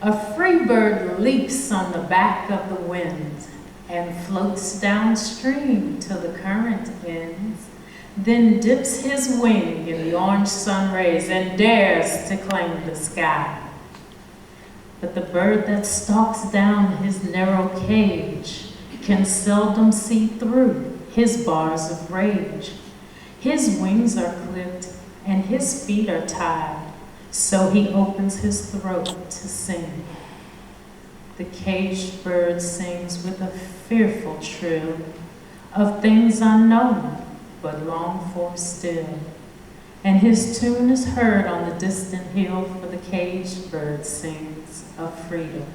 A free bird leaps on the back of the wind and floats downstream till the current ends, then dips his wing in the orange sun rays and dares to claim the sky. But the bird that stalks down his narrow cage can seldom see through his bars of rage. His wings are clipped and his feet are tied, so he opens his throat to sing. The caged bird sings with a fearful trill of things unknown but longed for still, and his tune is heard on the distant hill, for the caged bird sings of freedom.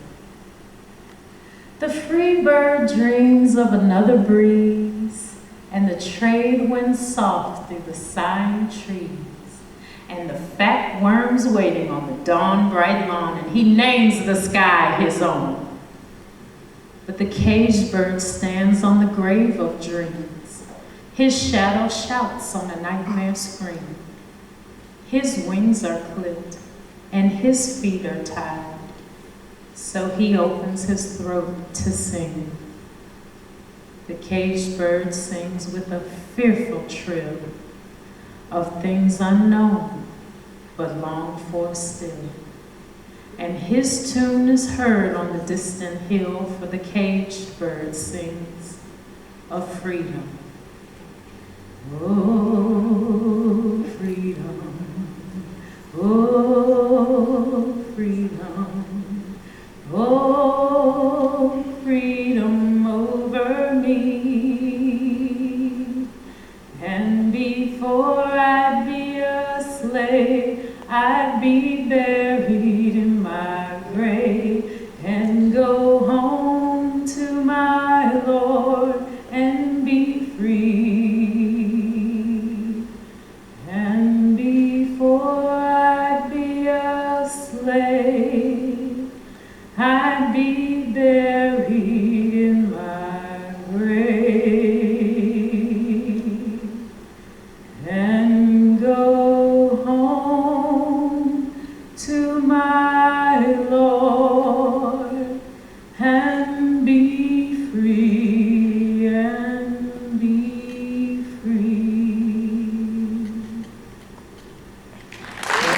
The free bird dreams of another breeze, and the trade winds soft through the sighing trees, and the fat worms waiting on the dawn bright lawn, and he names the sky his own. But the caged bird stands on the grave of dreams. His shadow shouts on a nightmare scream. His wings are clipped and his feet are tied, so he opens his throat to sing. The caged bird sings with a fearful trill of things unknown but longed for still, and his tune is heard on the distant hill, for the caged bird sings of freedom. Oh, freedom, oh, freedom, oh, freedom over me. And before I'd be a slave, I'd be buried in